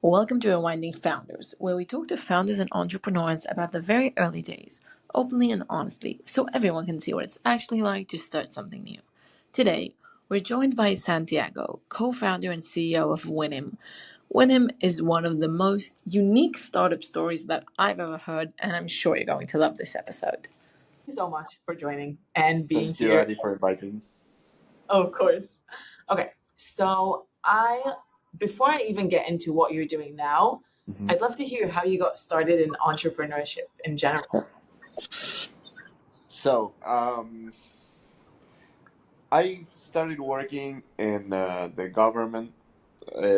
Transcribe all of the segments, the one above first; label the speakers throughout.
Speaker 1: Welcome to Rewinding Founders, where we talk to founders and entrepreneurs about the very early days, openly and honestly, so everyone can see what it's actually like to start something new. Today, we're joined by Santiago, co-founder and CEO of WINIM. WINIM is one of the most unique startup stories that I've ever heard, and I'm sure you're going to love this episode. Thank you so much for joining and being
Speaker 2: Thank you,
Speaker 1: here.
Speaker 2: Adi, for inviting.
Speaker 1: Of course. Okay, so before I even get into what you're doing now,
Speaker 2: Mhm.
Speaker 1: I'd love to hear how you got started in entrepreneurship in general.
Speaker 2: So, I started working in the government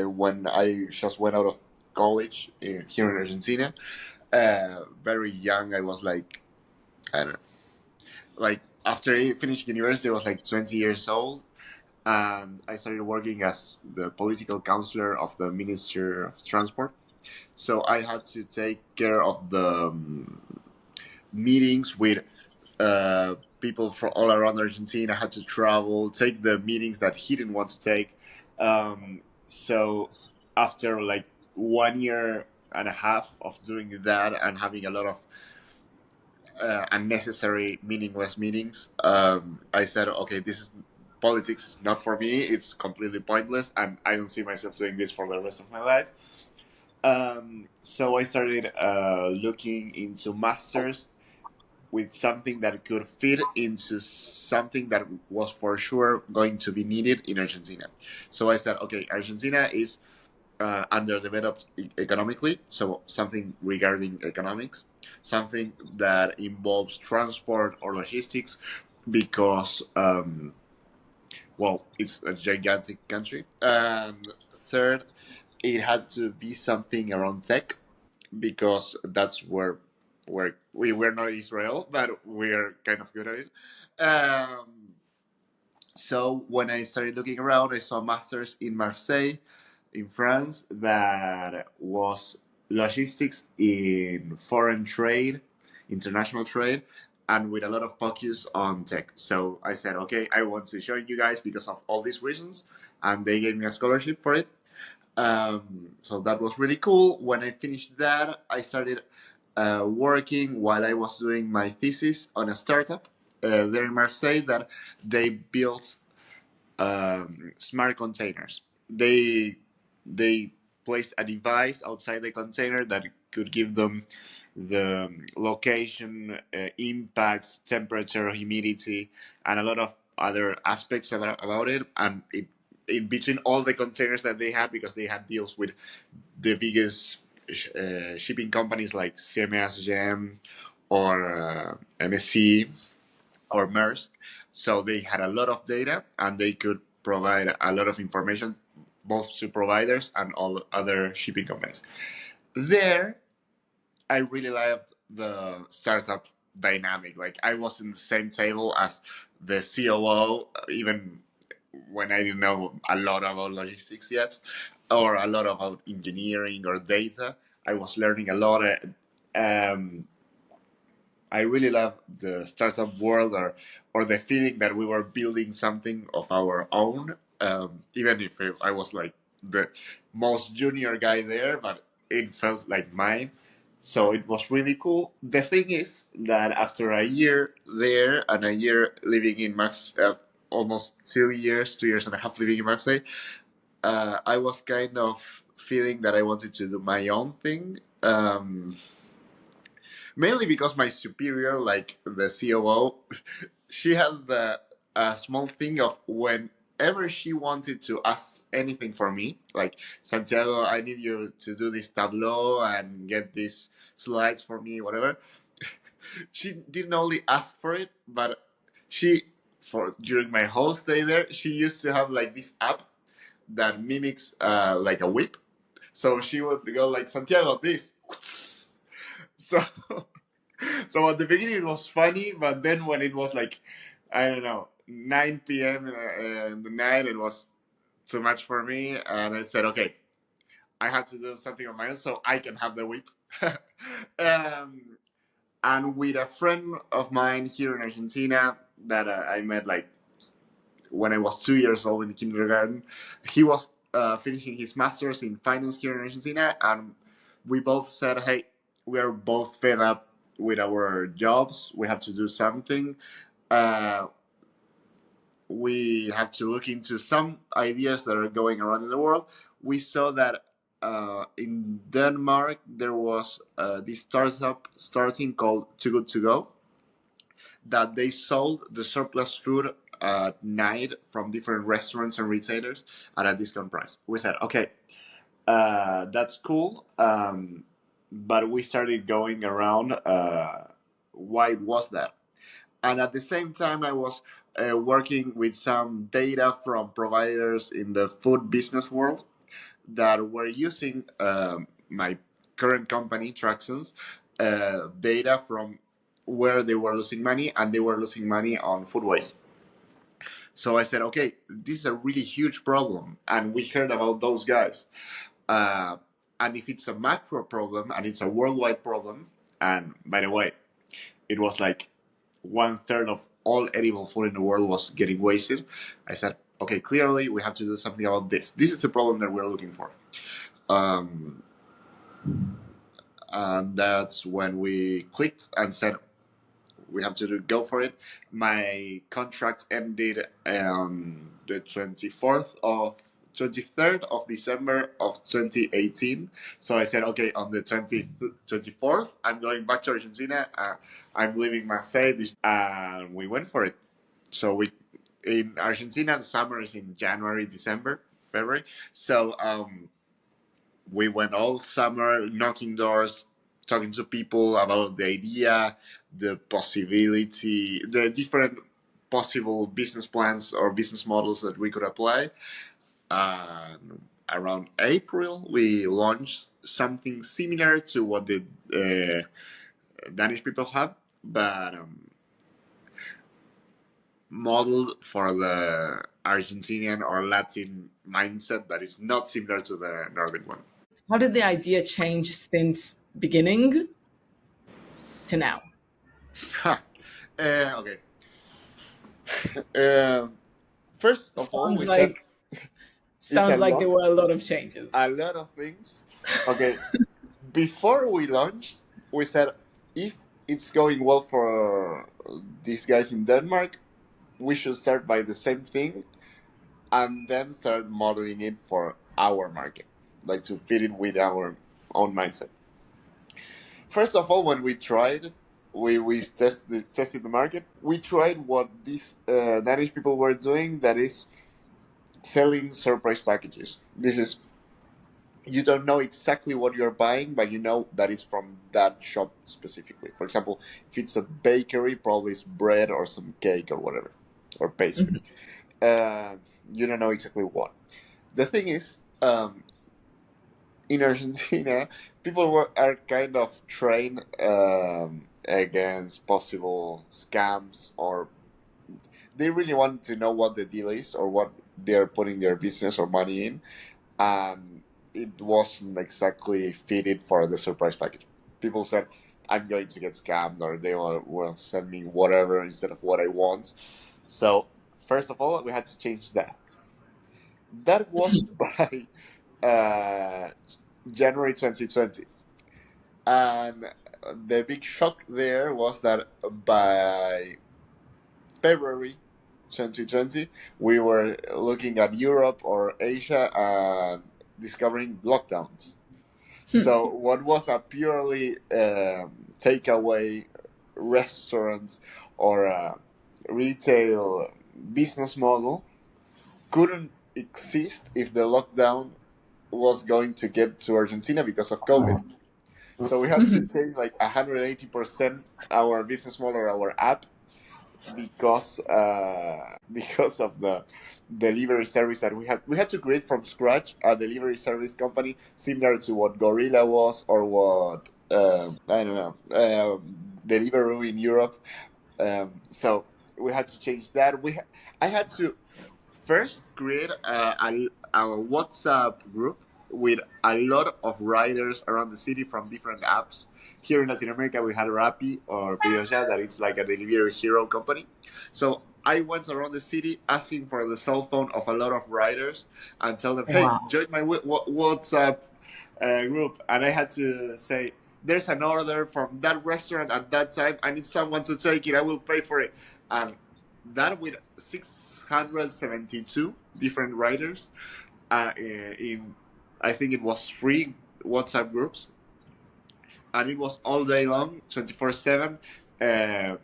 Speaker 2: when I just went out of college here in Argentina. Very young, I was like, I don't know, like after I finished university, I was like 20 years old. And I started working as the political counselor of the Minister of Transport. So I had to take care of the meetings with people from all around Argentina. Had to travel, take the meetings that he didn't want to take. So after like 1 year and a half of doing that and having a lot of unnecessary, meaningless meetings, I said, okay, this is politics is not for me. It's completely pointless, and I don't see myself doing this for the rest of my life. So I started looking into masters with something that could fit into something that was for sure going to be needed in Argentina. So I said, okay, Argentina is underdeveloped economically, so something regarding economics, something that involves transport or logistics, because well, it's a gigantic country. And third, it has to be something around tech, because that's where we're not Israel, but we're kind of good at it. So when I started looking around, I saw a master's in Marseille, in France, that was logistics in foreign trade, international trade, and with a lot of focus on tech. So I said, okay, I want to join you guys because of all these reasons, and they gave me a scholarship for it. So that was really cool. When I finished that, I started working while I was doing my thesis on a startup there in Marseille that they built smart containers. They placed a device outside the container that could give them the location, impacts, temperature, humidity, and a lot of other aspects about it. And it in between all the containers that they had, because they had deals with the biggest shipping companies like CMS, GM, or MSC, or Maersk. So they had a lot of data, and they could provide a lot of information both to providers and all other shipping companies. There, I really loved the startup dynamic. Like, I was in the same table as the COO, even when I didn't know a lot about logistics yet, or a lot about engineering or data. I was learning a lot. Um, I really love the startup world, or the feeling that we were building something of our own. Even if I was like the most junior guy there, but it felt like mine. So it was really cool. The thing is that after a year there and a year living in almost 2 years, 2 years and a half living in Marseille, I was kind of feeling that I wanted to do my own thing. Mainly because my superior, like the COO, she had the small thing of whenever she wanted to ask anything for me, like, Santiago, I need you to do this tableau and get these slides for me, whatever. She didn't only ask for it, but she, for during my whole stay there, she used to have like this app that mimics like a whip. So she would go like, Santiago, this. So so at the beginning it was funny, but then when it was like, I don't know, 9 p.m. In the night, it was too much for me, and I said, okay, I have to do something on my own so I can have the whip. um, and with a friend of mine here in Argentina that I met like when I was 2 years old in kindergarten, he was finishing his master's in finance here in Argentina, and we both said, "Hey, we are both fed up with our jobs. We have to do something. Uh, we have to look into some ideas that are going around in the world." We saw that in Denmark there was this startup starting called Too Good To Go, that they sold the surplus food at night from different restaurants and retailers at a discount price. We said, okay, that's cool, but we started going around why was that? And at the same time, I was working with some data from providers in the food business world that were using my current company, Traxons, data from where they were losing money, and they were losing money on food waste. So I said, okay, this is a really huge problem, and we heard about those guys. Uh, and if it's a macro problem and it's a worldwide problem, and by the way, it was like 1/3 of all edible food in the world was getting wasted. I said, okay, clearly we have to do something about this. This is the problem that we're looking for. Um, and that's when we clicked and said, we have to go for it. My contract ended on the 23rd of December of 2018. So I said, okay, on the 24th, I'm going back to Argentina. I'm leaving Marseille, and we went for it. So we in Argentina, the summer is in January, December, February. So we went all summer knocking doors, talking to people about the idea, the possibility, the different possible business plans or business models that we could apply. Around April, we launched something similar to what the Danish people have, but modeled for the Argentinian or Latin mindset that is not similar to the Northern one.
Speaker 3: How did the idea change since beginning to now?
Speaker 2: Okay. Uh, First of all,
Speaker 3: Sounds
Speaker 2: we said
Speaker 3: like
Speaker 2: it's
Speaker 3: there were a lot of changes.
Speaker 2: a lot of things. Okay, before we launched, we said if it's going well for these guys in Denmark, we should start by the same thing and then start modeling it for our market, like to fit it with our own mindset. First of all, when we tried, we tested the market. We tried what these Danish people were doing, that is selling surprise packages. This is, you don't know exactly what you're buying, but you know that it's from that shop specifically. For example, if it's a bakery, probably it's bread or some cake or whatever, or pastry. You don't know exactly what. The thing is, in Argentina, are kind of trained against possible scams, or they really want to know what the deal is or what they're putting their business or money in, and it wasn't exactly fitted for the surprise package. People said, I'm going to get scammed, or they will send me whatever instead of what I want. So first of all, we had to change that. That was by January 2020. And the big shock there was that by February 2020, we were looking at Europe or Asia and discovering lockdowns. So what was a purely takeaway restaurant or a retail business model couldn't exist if the lockdown was going to get to Argentina because of COVID. So we had to change like 180% our business model or our app because of the delivery service that we had. We had to create from scratch a delivery service company similar to what Gorilla was, or what I don't know, Deliveroo in Europe. So we had to change that. I had to first create a WhatsApp group with a lot of riders around the city from different apps. Here in Latin America, we had Rappi or Pedidos Ya, that it's like a delivery hero company. So I went around the city asking for the cell phone of a lot of riders and tell them, "Hey,
Speaker 3: Wow.
Speaker 2: join my WhatsApp group." And I had to say, "There's an order from that restaurant at that time. I need someone to take it. I will pay for it." And that with 672 different riders in, I think it was 3 WhatsApp groups, and it was all day long, 24/7. Uh,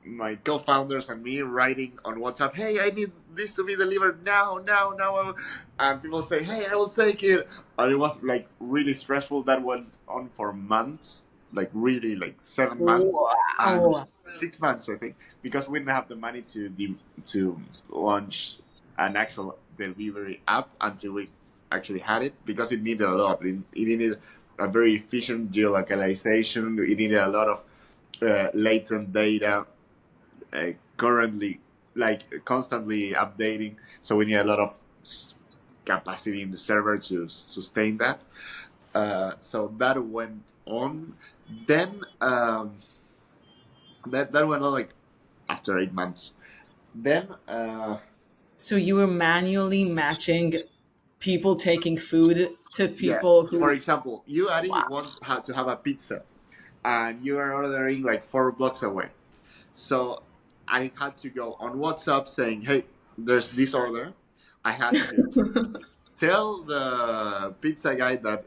Speaker 2: my co-founders and me writing on WhatsApp, "Hey, I need this to be delivered now, now, now," and people say, "Hey, I will take it," and it was like really stressful. That went on for months, like really like 7 months and
Speaker 3: Wow.
Speaker 2: 6 months, I think, because we didn't have the money to launch an actual delivery app until we actually had it, because it needed a lot. It needed a very efficient geolocalization. It needed a lot of latent data, currently, like, constantly updating. So we need a lot of capacity in the server to sustain that. So that went on. Then that went on like after 8 months. Then
Speaker 3: So you were manually matching people taking food to
Speaker 2: yeah,
Speaker 3: people
Speaker 2: for
Speaker 3: who,
Speaker 2: example, you Ari
Speaker 3: wow.
Speaker 2: want to have a pizza, and you are ordering like 4 blocks away. So I had to go on WhatsApp saying, "Hey, there's this order." I had to tell the pizza guy that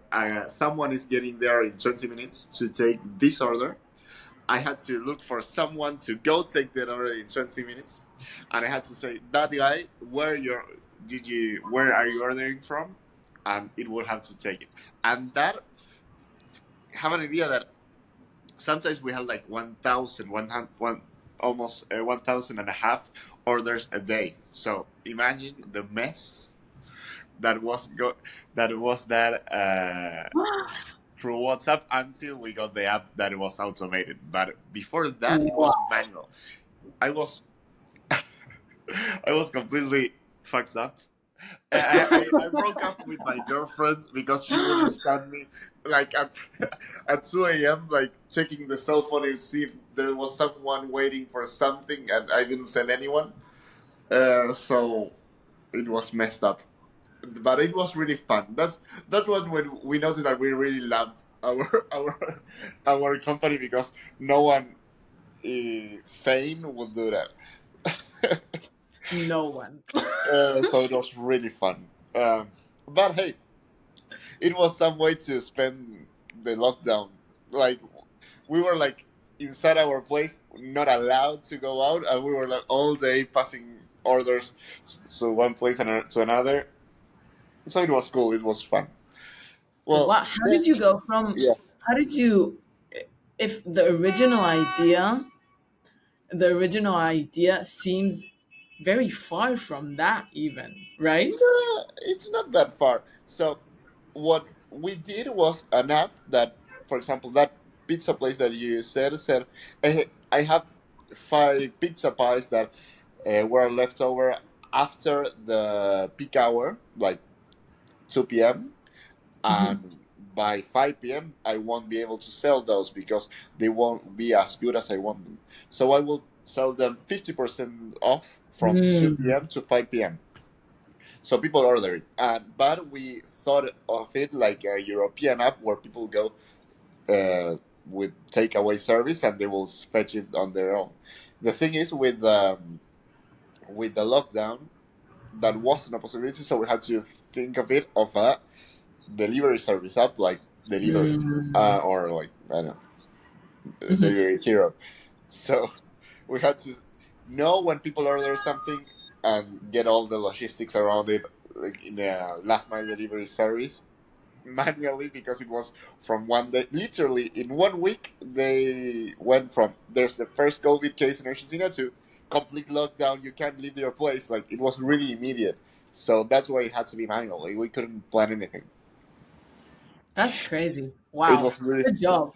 Speaker 2: someone is getting there in 20 minutes to take this order. I had to look for someone to go take that order in 20 minutes, and I had to say, "That guy, where are you ordering from?" And it will have to take it. And that, have an idea that sometimes we have like 1,000, almost 1,000 and a half orders a day. So imagine the mess that was through WhatsApp until we got the app that was automated. But before that, it was
Speaker 3: Wow.
Speaker 2: manual. I was I was completely fucked up. I broke up with my girlfriend because she wouldn't stand me, like at 2 a.m., like checking the cell phone to see if there was someone waiting for something, and I didn't send anyone. So it was messed up, but it was really fun. That's when we noticed that we really loved our company, because no one sane would do that.
Speaker 3: No one.
Speaker 2: So it was really fun. But hey, it was some way to spend the lockdown. Like, we were like inside our place, not allowed to go out, and we were like all day passing orders, so one place to another. So it was cool. It was fun. Well,
Speaker 3: Wow.
Speaker 2: yeah.
Speaker 3: How did you, if the original idea seems very far from that, even, right?
Speaker 2: No, it's not that far. So what we did was an app that, for example, that pizza place that you said, "Hey, I have 5 pizza pies that were left over after the peak hour, like 2 p.m.
Speaker 3: Hmm.
Speaker 2: And by 5 p.m. I won't be able to sell those because they won't be as good as I want them. So I will sell them 50% off from 2 p.m. to 5 p.m. So people order it, but we thought of it like a European app where people go with takeaway service and they will fetch it on their own. The thing is, with the lockdown, that wasn't a possibility, so we had to think of it of a delivery service app, like Delivery, or like, I don't know, Delivery Hero. So we had to know when people order something and get all the logistics around it, like in a last mile delivery service, manually, because it was from one day, literally in 1 week. They went from there's the first COVID case in Argentina to complete lockdown. You can't leave your place. Like, it was really immediate. So that's why it had to be manual. Like, we couldn't plan anything.
Speaker 3: That's crazy.
Speaker 2: It
Speaker 3: Wow.
Speaker 2: was really,
Speaker 3: Good job.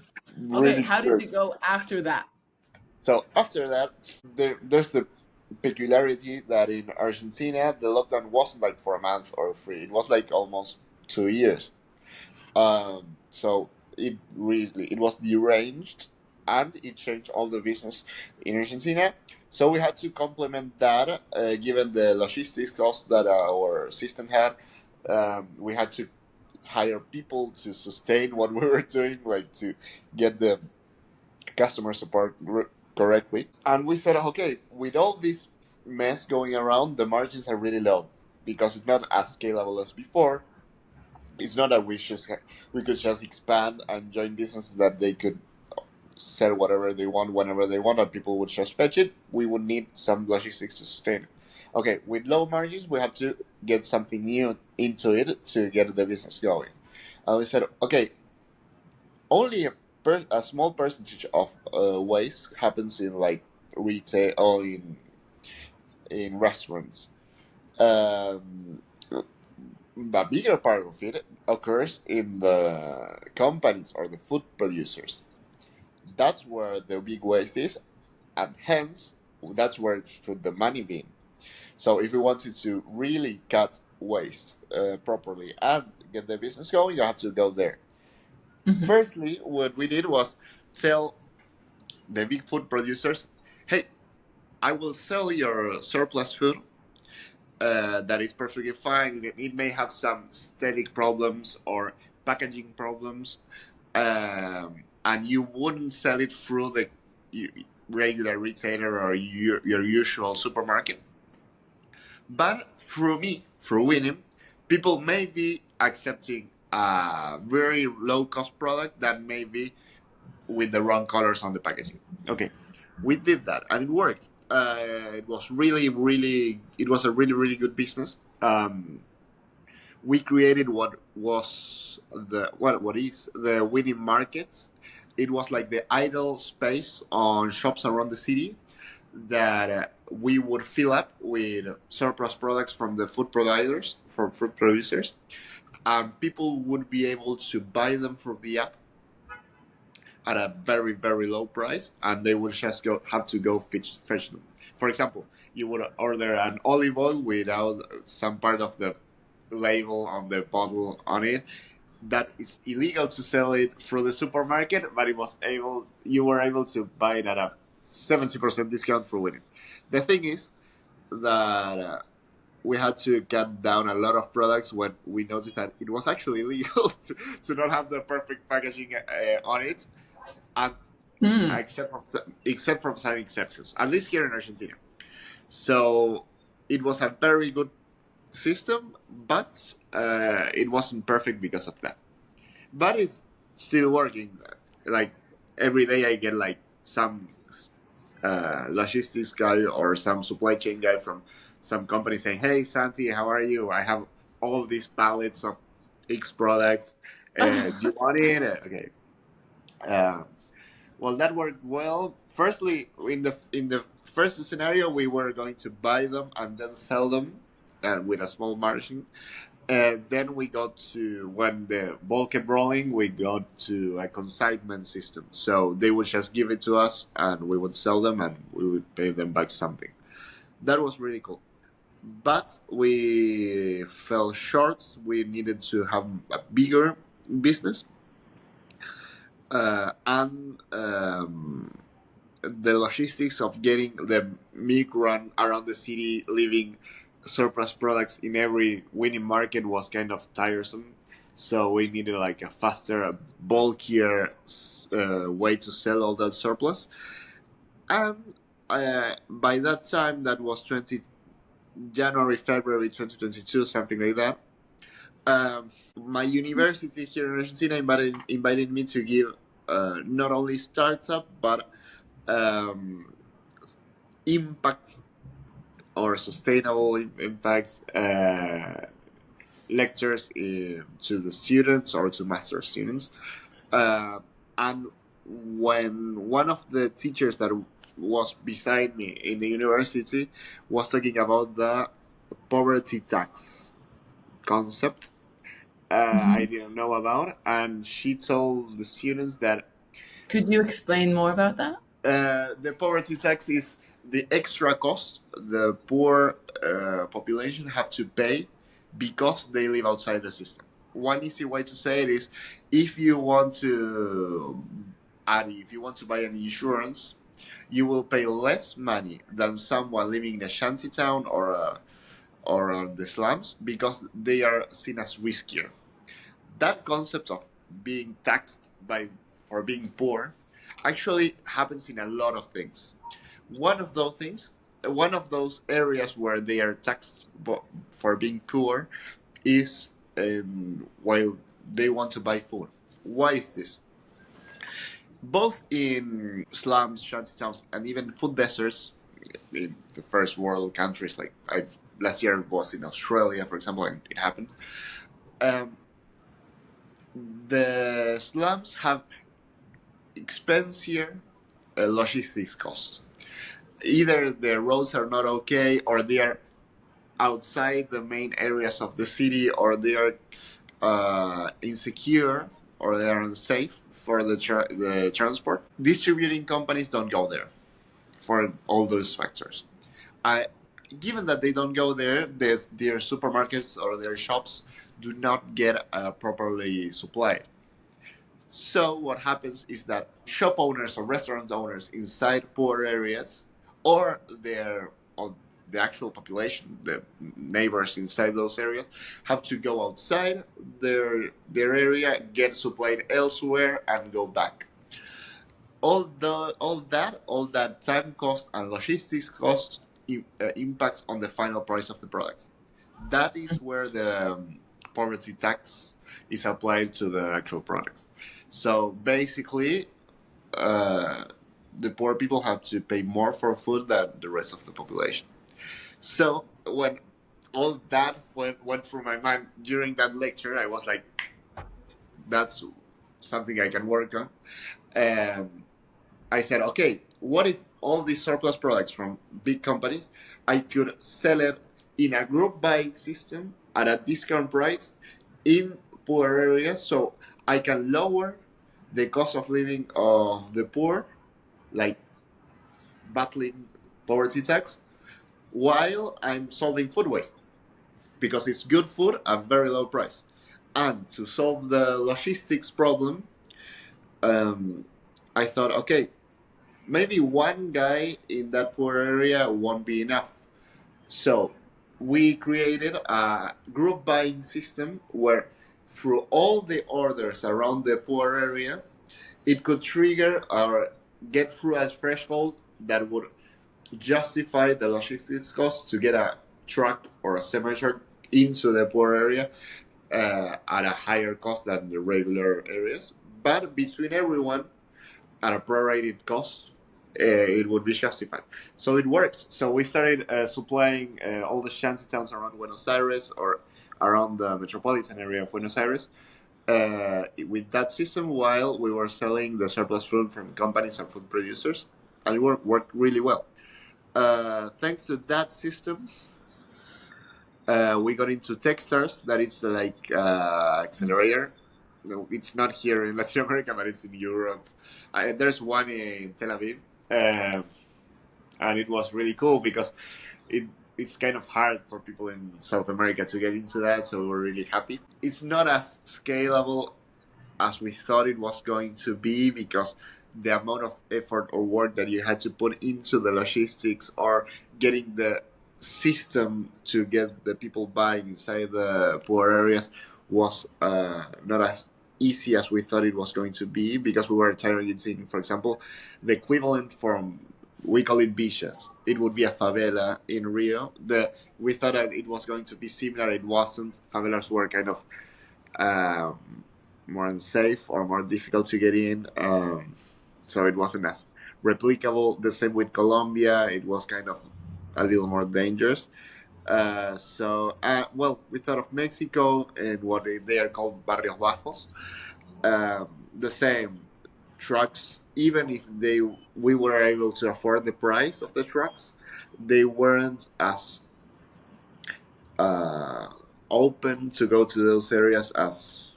Speaker 3: Okay,
Speaker 2: really
Speaker 3: how did
Speaker 2: good.
Speaker 3: it go after that?
Speaker 2: So after that, there's the peculiarity that in Argentina the lockdown wasn't like for a month or 3. It was like almost 2 years. So it was deranged. and it changed all the business in Argentina. So we had to complement that, given the logistics costs that our system had. We had to hire people to sustain what we were doing, like to get the customer support correctly. And we said, okay, with all this mess going around, the margins are really low because it's not as scalable as before. It's not that we could just expand and join businesses that they could sell whatever they want whenever they want, and people would just fetch it. We would need some logistics to sustain it. Okay, with low margins, we had to get something new into it to get the business going. And we said, okay, only a small percentage of waste happens in like retail or in restaurants. Um, a bigger part of it occurs in the companies or the food producers. That's where the big waste is, and hence that's where should the money be. So if you wanted to really cut waste properly and get the business going, you have to go there.
Speaker 3: Mm-hmm.
Speaker 2: Firstly, what we did was tell the big food producers, hey, I will sell your surplus food that is perfectly fine. It may have some static problems or packaging problems, and you wouldn't sell it through the regular retailer or your usual supermarket. But through me, through WINIM, people may be accepting a very low cost product that may be with the wrong colors on the packaging. Okay, we did that and it worked. It was it was a really good business. We created what is the WINIM markets. It was like the idle space on shops around the city that we would fill up with surplus products from the food providers, from food producers, and people would be able to buy them from the app at a very low price, and they would just have to go fetch them. For example, you would order an olive oil without some part of the label on the bottle on it. That is illegal to sell it through the supermarket, but you were able to buy it at a 70% discount for WINIM. The thing is that we had to cut down a lot of products when we noticed that it was actually illegal to not have the perfect packaging on it, and
Speaker 3: Mm.
Speaker 2: except from some exceptions, at least here in Argentina. So it was a very good system, but it wasn't perfect because of that. But it's still working. Like every day, I get like some logistics guy or some supply chain guy from some company saying, "Hey, Santi, how are you? I have all these pallets of X products. Do you want it?" Okay. Uh, well, that worked well. Firstly, in the first scenario, we were going to buy them and then sell them with a small margin. Then we got to, when the ball kept rolling, we got to a consignment system. So they would just give it to us and we would sell them and we would pay them back something. That was really cool. But we fell short. We needed to have a bigger business. And the logistics of getting the milk run around the city, leaving surplus products in every WINIM market was kind of tiresome. So we needed like a faster, bulkier way to sell all that surplus. And by that time, that was January, February 2022, something like that. My university here in Argentina invited me to give not only startup but impacts or sustainable impacts lectures to the students or to master students. And when one of the teachers that was beside me in the university was talking about the poverty tax concept, I didn't know about, and she told the students that
Speaker 3: Could you explain more about that?
Speaker 2: the poverty tax is the extra cost the poor population have to pay because they live outside the system. One easy way to say it is, if you want to And if you want to buy an insurance, you will pay less money than someone living in a shanty town or on the slums because they are seen as riskier. That concept of being taxed by for being poor actually happens in a lot of things. One of those things, one of those areas where they are taxed for being poor is while they want to buy food. Why is this? Both in slums, shanty towns, and even food deserts in the first world countries, like last year was in Australia, for example, and it happened. Um, the slums have expensive logistics costs. Either the roads are not okay, or they are outside the main areas of the city, or they are insecure, or they are unsafe for the transport. Distributing companies don't go there for all those factors. I, Given that they don't go there, their supermarkets or their shops do not get properly supplied. So what happens is that shop owners or restaurant owners inside poor areas, or the actual population, the neighbors inside those areas, have to go outside their area, get supplied elsewhere, and go back. All that time cost and logistics cost impacts on the final price of the product. That is where the poverty tax is applied to the actual product. So basically, uh, the poor people have to pay more for food than the rest of the population. So when all that went through my mind during that lecture, I was like, that's something I can work on. Um, I said, okay, what if all these surplus products from big companies, I could sell it in a group buying system at a discount price in poor areas, so I can lower the cost of living of the poor, like battling poverty tax, while I'm solving food waste because it's good food at very low price. And to solve the logistics problem, um, I thought, okay, maybe one guy in that poor area won't be enough. So we created a group buying system where, through all the orders around the poor area, it could trigger or get through a threshold that would justify the logistics cost to get a truck or a semi truck into the poor area at a higher cost than the regular areas. But between everyone, at a prorated cost, it would be justified. So it works. So we started supplying all the shanty towns around Buenos Aires or around the metropolitan area of Buenos Aires with that system while we were selling the surplus food from companies and food producers. And it worked really well. Thanks to that system, we got into Techstars, that is like accelerator. No, it's not here in Latin America, but it's in Europe. There's one in Tel Aviv, um, and it was really cool because it it's kind of hard for people in South America to get into that. So we were really happy. It's not as scalable as we thought it was going to be because the amount of effort or work that you had to put into the logistics or getting the system to get the people buying inside the poor areas was not as easy as we thought it was going to be because we were targeting, for example, the equivalent from, we call it bichas. It would be a favela in Rio. We thought that it was going to be similar. It wasn't. Favelas were kind of more unsafe or more difficult to get in. So it wasn't as replicable. The same with Colombia. It was kind of a little more dangerous. Well, we thought of Mexico and what they are called barrios bajos. The same trucks, even if we were able to afford the price of the trucks, they weren't as uh, open to go to those areas as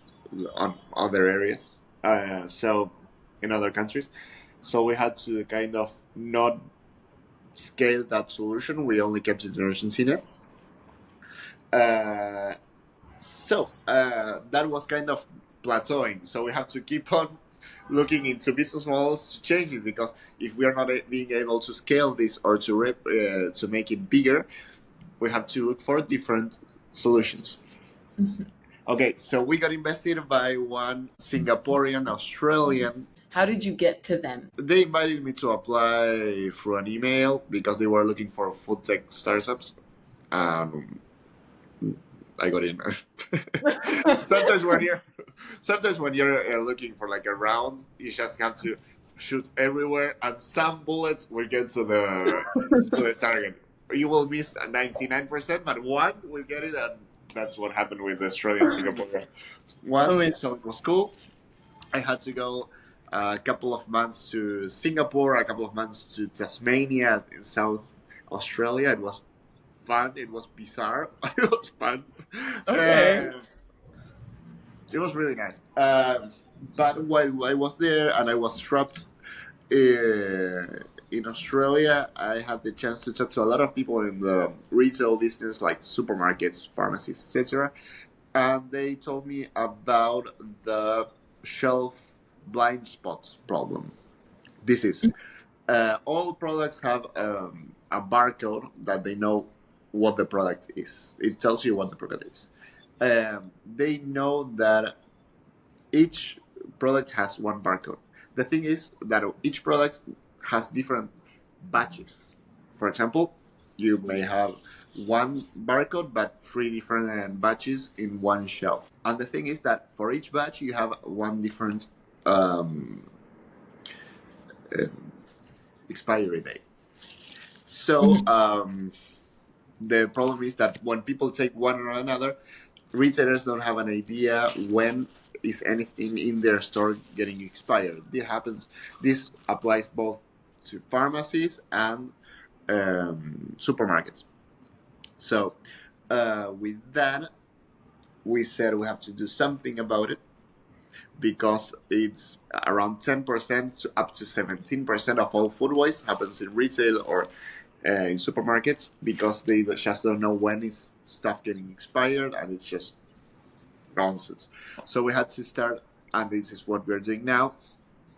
Speaker 2: on other areas. So in other countries, so we had to kind of not scale that solution. We only kept it in Argentina. So that was kind of plateauing. So we have to keep on looking into business models to change it, because if we are not being able to scale this or to make it bigger, we have to look for different solutions. Okay, so we got invested by one Singaporean Australian.
Speaker 3: How did you get to them?
Speaker 2: They invited me to apply through an email because they were looking for food tech startups. Um, I got in. sometimes when you're sometimes when you're looking for like a round, you just have to shoot everywhere, and some bullets will get to the target. You will miss 99%, but one will get it, and that's what happened with the Australian Singaporean
Speaker 3: I
Speaker 2: once.
Speaker 3: mean,
Speaker 2: So it was cool. I had to go a couple of months to Singapore, a couple of months to Tasmania in South Australia. It was fun. It was bizarre. It was fun.
Speaker 3: okay.
Speaker 2: Uh, it was really nice. But while I was there and I was trapped in Australia, I had the chance to talk to a lot of people in the retail business, like supermarkets, pharmacies, etc. And they told me about the shelf blind spots problem. This is all products have a barcode that they know what the product is. It tells you what the product is. They know that each product has one barcode. The thing is that each product has different batches. For example, you may have one barcode but three different batches in one shelf. And the thing is that for each batch you have one different uh, expiry date. So the problem is that when people take one or another, retailers don't have an idea when is anything in their store getting expired. This happens. This applies both to pharmacies and supermarkets. So with that, we said we have to do something about it, because it's around 10% to up to 17% of all food waste happens in retail or in supermarkets, because they just don't know when is stuff getting expired, and it's just nonsense. So we had to start, and this is what we're doing now,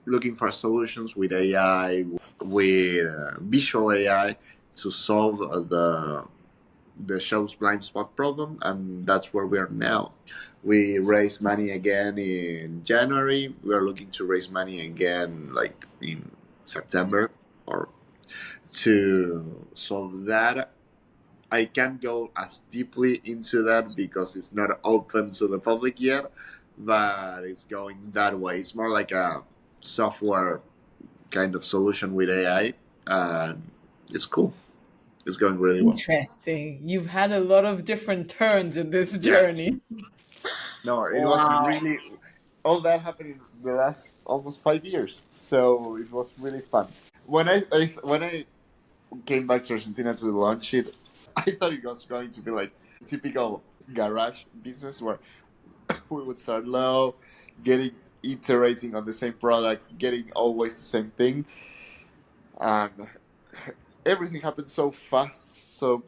Speaker 2: looking for solutions with AI, with visual AI, to solve the show's blind spot problem, and that's where we are now. We raised money again in January. We are looking to raise money again, like in September, or to solve that. I can't go as deeply into that because it's not open to the public yet, but it's going that way. It's more like a software kind of solution with AI, and it's cool. It's going really well.
Speaker 3: Interesting. You've had a lot of different turns in this
Speaker 2: Yes.
Speaker 3: journey.
Speaker 2: No, it was
Speaker 3: Wow.
Speaker 2: really, all that happened in the last almost 5 years. So it was really fun. When I came back to Argentina to launch it, I thought it was going to be like typical garage business where we would start low, getting iterating on the same product, getting always the same thing, and everything happened so fast, so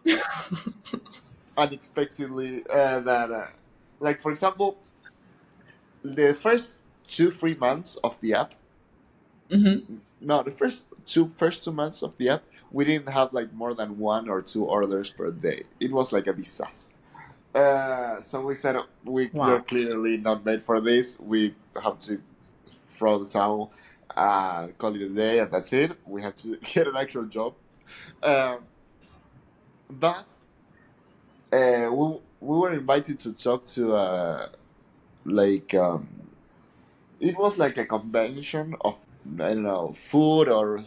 Speaker 2: unexpectedly, that, like for example, the first 2 3 months of the app, no, the first 2 months of the app, we didn't have like more than one or two orders per day. It was like a disaster. So we said we're
Speaker 3: Wow.
Speaker 2: clearly not made for this. We have to throw the towel, call it a day, and that's it. We have to get an actual job. Um, but we were invited to talk to like it was like a convention of, I don't know, food or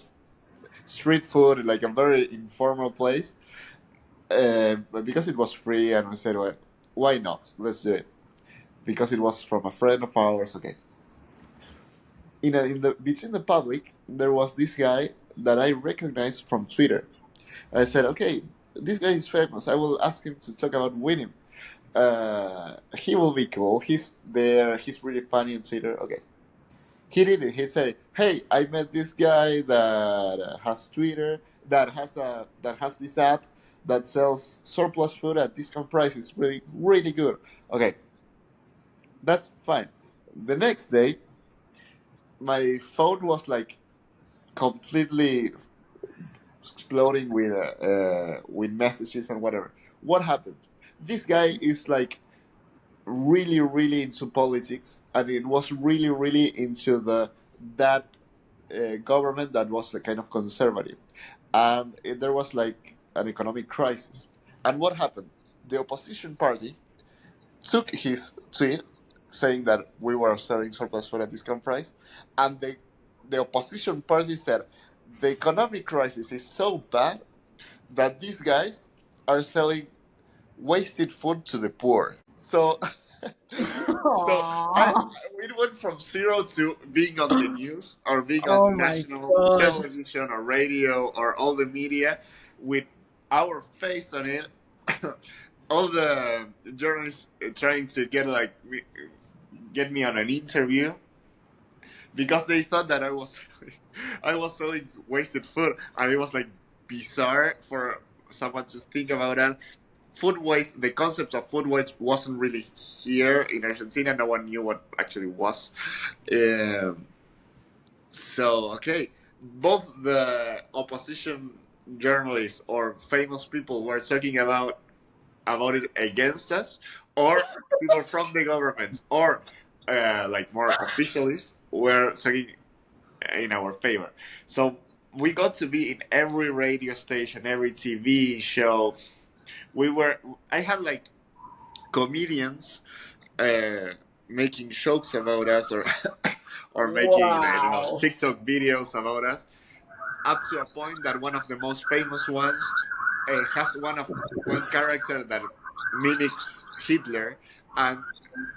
Speaker 2: street food, like a very informal place. But because it was free, and we said, well, why not? Let's do it. Because it was from a friend of ours. Okay. In the between the public, there was this guy that I recognized from Twitter. I said, okay, this guy is famous. I will ask him to talk about WINIM. He will be cool. He's there. He's really funny on Twitter. Okay. He did it. He said, "Hey, I met this guy that has Twitter, that has this app that sells surplus food at discount prices. Really, really good." Okay, that's fine. The next day, my phone was like completely exploding with messages and whatever. What happened? This guy is like really really into politics, and it was really really into the that government that was like kind of conservative, and there was like an economic crisis. And what happened? The opposition party took his tweet saying that we were selling surplus food at discount price, and the opposition party said the economic crisis is so bad that these guys are selling wasted food to the poor. So, so
Speaker 3: Aw.
Speaker 2: we went from zero to being on the news or being on
Speaker 3: Oh my
Speaker 2: national
Speaker 3: God.
Speaker 2: television or radio or all the media with our face on it. All the journalists trying to get me on an interview because they thought that I was selling wasted food, and it was like bizarre for someone to think about that. Food waste, the concept of food waste wasn't really here in Argentina. No one knew what actually was. Um, so okay, both the opposition journalists or famous people were talking about it against us, or people from the governments, or like more officialists were talking in our favor. So we got to be in every radio station, every TV show. We were. I had like comedians uh, making jokes about us, or or making I don't know
Speaker 3: Wow.
Speaker 2: TikTok videos about us, up to a point that one of the most famous ones has one character that mimics Hitler, and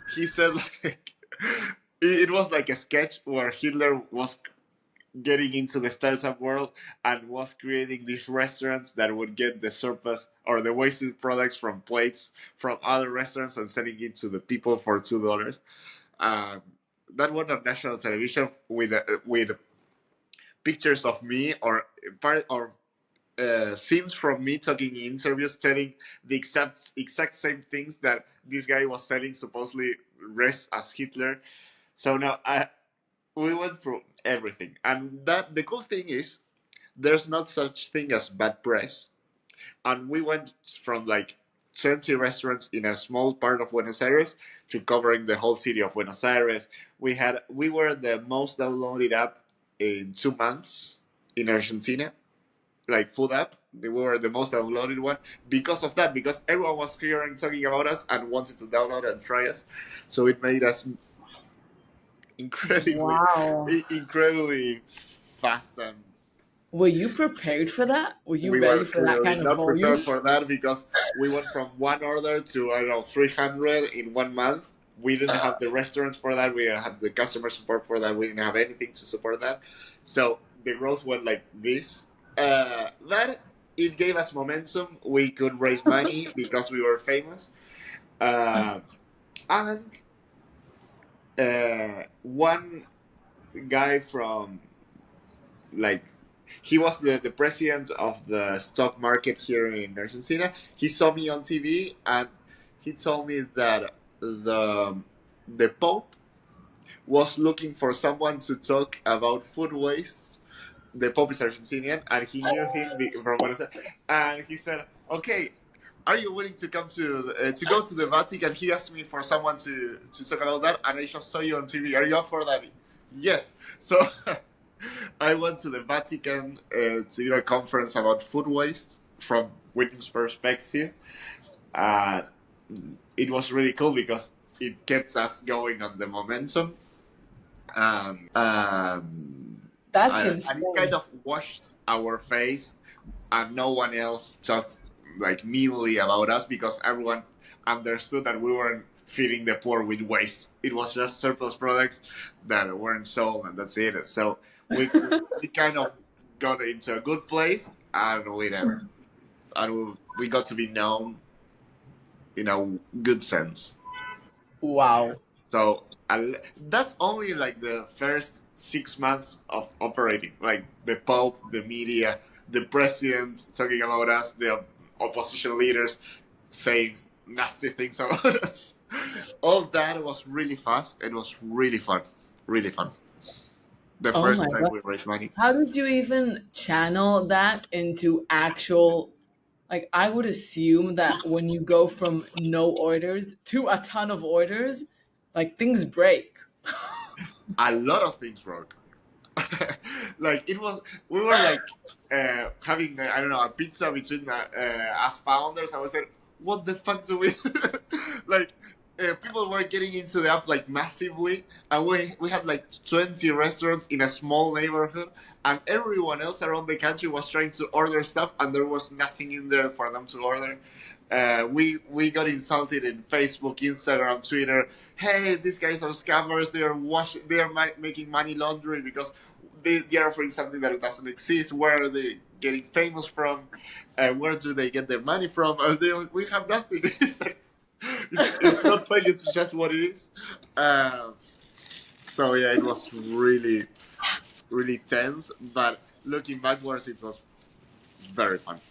Speaker 2: he said like it was like a sketch where Hitler was getting into the startup world and was creating these restaurants that would get the surplus or the wasted products from plates from other restaurants and selling it to the people for $2. Um, that went on national television with pictures of me or part or scenes from me talking in interviews, telling the exact same things that this guy was selling, supposedly dressed as Hitler. So now we went through everything, and that the cool thing is there's not such thing as bad press, and we went from like 20 restaurants in a small part of Buenos Aires to covering the whole city of Buenos Aires. We were the most downloaded app in 2 months in Argentina, like food app. They were the most downloaded one because of that, because everyone was hearing talking about us and wanted to download and try us. So it made us incredibly
Speaker 3: Wow.
Speaker 2: incredibly fast, and
Speaker 3: Were you prepared for that? Were you
Speaker 2: we
Speaker 3: ready
Speaker 2: were
Speaker 3: for that
Speaker 2: clearly
Speaker 3: kind of
Speaker 2: not prepared
Speaker 3: volume?
Speaker 2: for that because we went from one order to I don't know 300 in 1 month. We didn't have the restaurants for that. We didn't have the customer support for that. We didn't have anything to support that. So the growth went like this. That it gave us momentum. We could raise money because we were famous. Uh, and one guy from like he was the president of the stock market here in Argentina. He saw me on TV and he told me that the Pope was looking for someone to talk about food waste. The Pope is Argentinian, and he knew him from Buenos Aires. And he said, "Okay, are you willing to come to go to the Vatican?" He asked me for someone to talk about that, and I just saw you on TV. Are you up for that? Yes. So I went to the Vatican to do a conference about food waste from WINIM's perspective. Uh, it was really cool because it kept us going on the momentum,
Speaker 3: That's
Speaker 2: and it kind
Speaker 3: insane.
Speaker 2: of washed our face, and no one else talked like meanly about us because everyone understood that we weren't feeding the poor with waste. It was just surplus products that weren't sold, and that's it. So we kind of got into a good place, and we got to be known in a good sense.
Speaker 3: Wow.
Speaker 2: So that's only like the first 6 months of operating. Like the Pope, the media, the president talking about us, the opposition leaders saying nasty things about us. All that was really fast. It was really fun. Really fun. The
Speaker 3: Oh
Speaker 2: first
Speaker 3: my
Speaker 2: time
Speaker 3: God.
Speaker 2: we raised money.
Speaker 3: How did you even channel that into actual, like, I would assume that when you go from no orders to a ton of orders, like things break.
Speaker 2: A lot of things broke. Like it was, we were like having I don't know, a pizza between us founders. I was like, what the fuck do we like? People were getting into the app like massively, and we had like 20 restaurants in a small neighborhood, and everyone else around the country was trying to order stuff, and there was nothing in there for them to order. We got insulted in Facebook, Instagram, Twitter. Hey, these guys are scammers. They are making money laundering because they are offering something that doesn't exist. Where are they getting famous from? Where do they get their money from? We have nothing. It's not fake. It's just what it is. So yeah, it was really really tense. But looking backwards, it was very fun.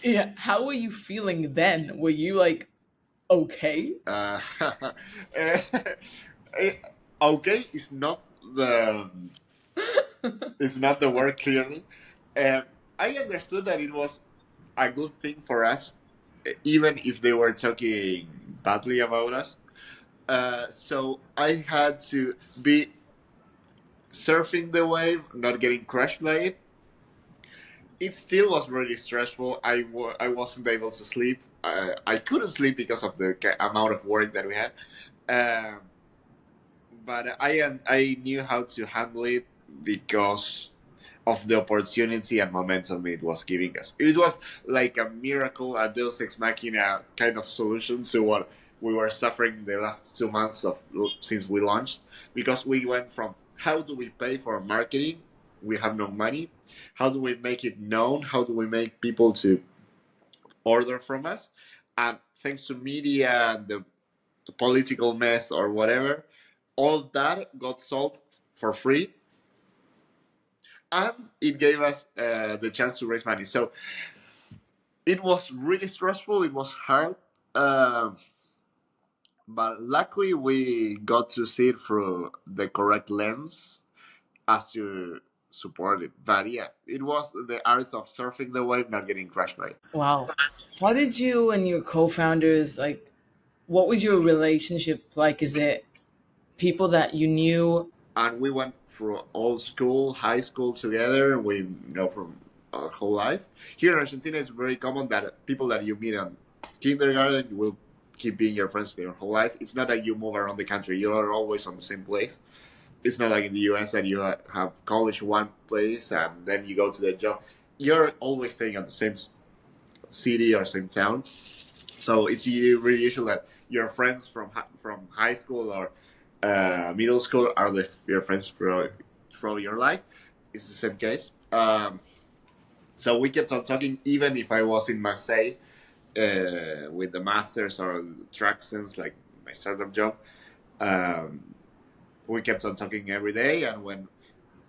Speaker 3: Yeah. How were you feeling then? Were you like, okay?
Speaker 2: Eh, okay, the it's not the word clearly. Um, I understood that it was a good thing for us, even if they were talking badly about us. So I had to be surfing the wave, not getting crushed by it. It still was really stressful. I wasn't able to sleep. I couldn't sleep because of the amount of work that we had. Um, but I knew how to handle it because of the opportunity and momentum it was giving us. It was like a miracle, a Deus Ex Machina kind of solution to what we were suffering the last 2 months of since we launched, because we went from how do we pay for marketing? We have no money. How do we make it known? How do we make people to order from us? And thanks to media and the political mess or whatever, all that got solved for free, and it gave us the chance to raise money. So it was really stressful. It was hard, um, but luckily we got to see it through the correct lens as to support it. But yeah, it was the art of surfing the wave, not getting crushed by it.
Speaker 3: Wow. How did you and your co-founders, like, what was your relationship like? Is it people that you knew?
Speaker 2: And we went through all school, high school together. We know from our whole life. Here in Argentina, it's very common that people that you meet in kindergarten will keep being your friends your whole life. It's not that you move around the country; you are always on the same place. It's not like in the US that you have college one place and then you go to the job. You're always staying at the same city or same town. So it's really usual that your friends from high school or middle school are your friends throughout your life. It's the same case. So we kept on talking, even if I was in Marseille with the masters or track sense, like my startup job. Um, we kept on talking every day, and when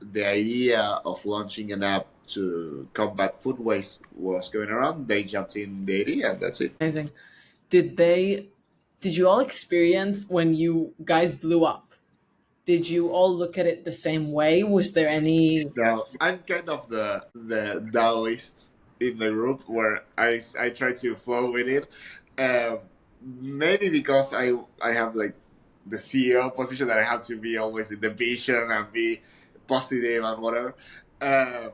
Speaker 2: the idea of launching an app to combat food waste was going around, they jumped in the idea, and that's it.
Speaker 3: Anything? Did they? Did you all experience when you guys blew up? Did you all look at it the same way? Was there any?
Speaker 2: Now, I'm kind of the Taoist in the group where I try to flow with it. Um, Maybe because I have like the CEO position that I have to be always in the vision and be positive and whatever. Um,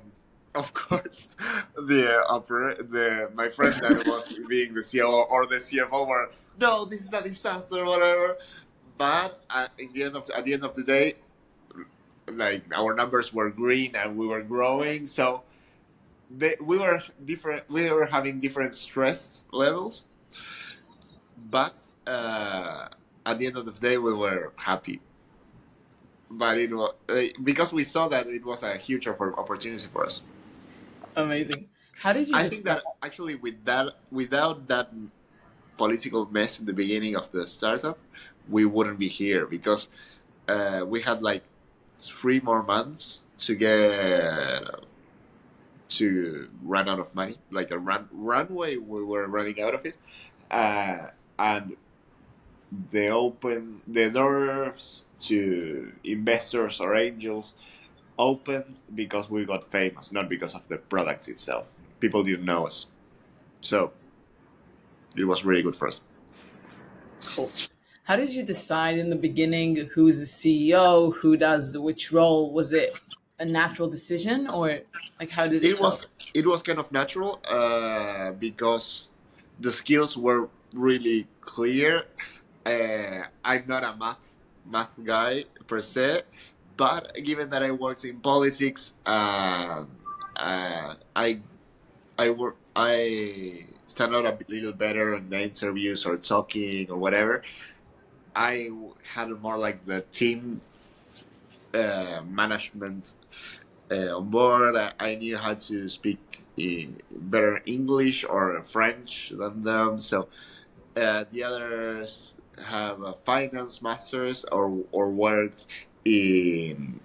Speaker 2: of course, the my friend that was being the CEO or the CFO were, no, this is a disaster, whatever. But at the end of the day, like our numbers were green and we were growing. So we were different. We were having different stress levels, but at the end of the day, we were happy. But it was because we saw that it was a huge opportunity for us.
Speaker 3: Amazing. How did you
Speaker 2: I think
Speaker 3: decide?
Speaker 2: that actually without that political mess in the beginning of the startup, we wouldn't be here because we had like 3 more months to get to run out of money, like a runway. We were running out of it, and the doors to investors or angels opened because we got famous, not because of the product itself. People didn't know us, so it was really good for us.
Speaker 3: Cool. How did you decide in the beginning who's the CEO, who does which role? Was it a natural decision, or like how did it
Speaker 2: It
Speaker 3: go?
Speaker 2: was kind of natural because the skills were really clear. I'm not a math guy per se, but given that I worked in politics, I stand out a little better in the interviews or talking or whatever. I had more like the team management on board. I knew how to speak better English or French than them. So the others have a finance masters or worked in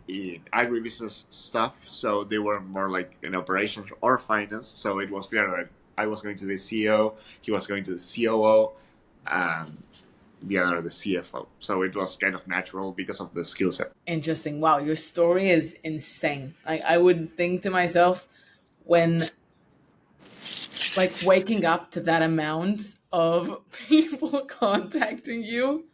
Speaker 2: agribusiness stuff. So they were more like in operations or finance. So it was clear that I was going to be CEO, he was going to be COO, and the other the CFO. So it was kind of natural because of the skill set.
Speaker 3: Interesting. Wow, your story is insane. Like I would think to myself when like waking up to that amount of people contacting you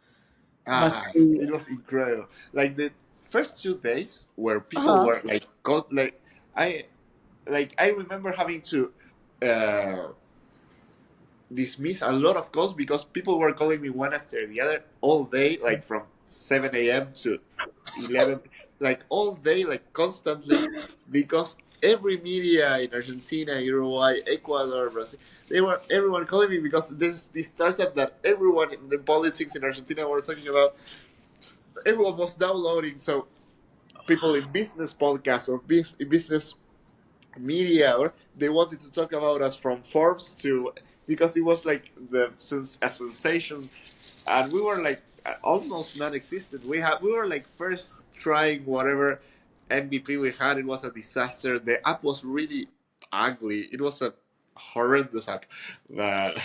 Speaker 3: must be
Speaker 2: It was incredible. Like the first 2 days where people
Speaker 3: uh-huh.
Speaker 2: were like, like I I remember having to uh, dismiss a lot of calls because people were calling me one after the other all day, like from 7 a.m. to 11, like all day, like constantly, because every media in Argentina, Uruguay, Ecuador, Brazil, they were everyone calling me because there's this startup that everyone in the politics in Argentina were talking about. Everyone was downloading, so people in business podcasts or business media, or they wanted to talk about us from Forbes to, because it was like a sensation, and we were like almost non-existent. We were like first trying whatever MVP we had. It was a disaster. The app was really ugly. It was a horrendous app, but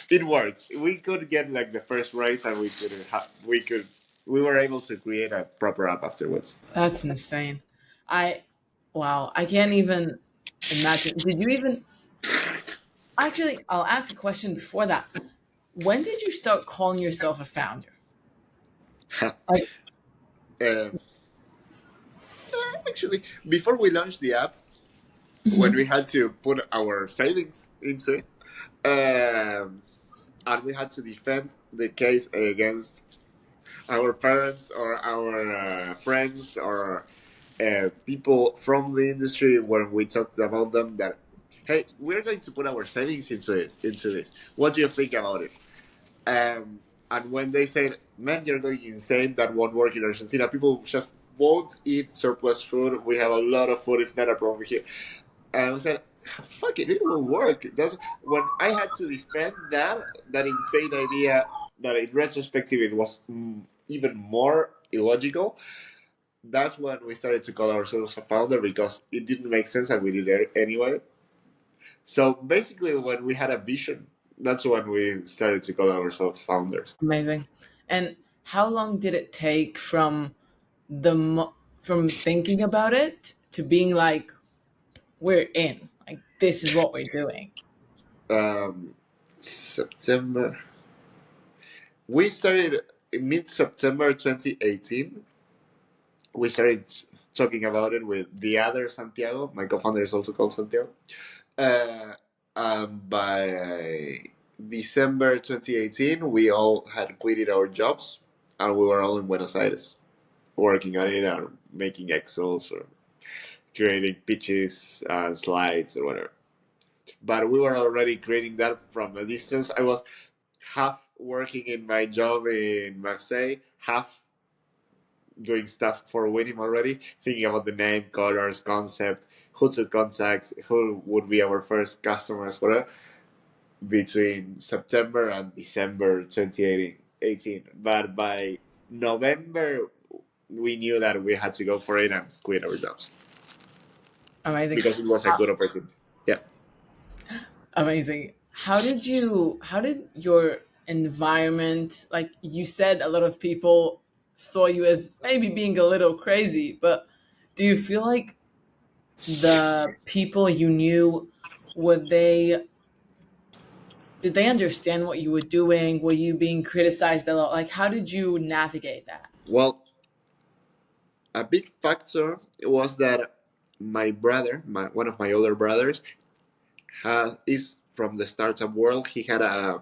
Speaker 2: it worked. We could get like the first race, and we were able to create a proper app afterwards.
Speaker 3: That's insane. I wow, I can't even imagine. Did you even actually I'll ask a question before that. When did you start calling yourself a founder? Like
Speaker 2: uh, Actually, before we launched the app, when we
Speaker 3: mhm.
Speaker 2: had to put our savings into it, and we had to defend the case against our parents or our friends or people from the industry, when we talked about them that, hey, we're going to put our savings into this. What do you think about it? And when they said, man, you're going insane, that won't work in Argentina. People just won't eat surplus food. We have a lot of food. It's not a problem here. And I said, fuck it, it will work. That's when I had to defend that insane idea that in retrospective it was even more illogical. That's when we started to call ourselves a founder, because it didn't make sense and we did it anyway. So basically, when we had a vision, that's when we started to call ourselves founders.
Speaker 3: Amazing. And how long did it take from from thinking about it to being like we're in? Like this is what we're doing.
Speaker 2: Um, September. We started in mid September 2018. We started talking about it with the other Santiago. My co-founder is also called Santiago. Uh, by December 2018, we all had quitted our jobs, and we were all in Buenos Aires working on it and making Excels or creating pitches, slides, or whatever. But we were already creating that from a distance. I was half working in my job in Marseille, half doing stuff for WINIM already, thinking about the name, colors, concept, who to contact, who would be our first customers, whatever, between September and December 2018. But by November, we knew that we had to go for it and quit our jobs
Speaker 3: Amazing.
Speaker 2: because it was a good opportunity. Yeah.
Speaker 3: Amazing. How did your environment? Like you said, a lot of people saw you as maybe being a little crazy, but do you feel like the people you knew, would they did they understand what you were doing? Were you being criticized a lot? Like, how did you navigate that?
Speaker 2: Well, a big factor was that my brother, one of my older brothers, is from the startup world. He had a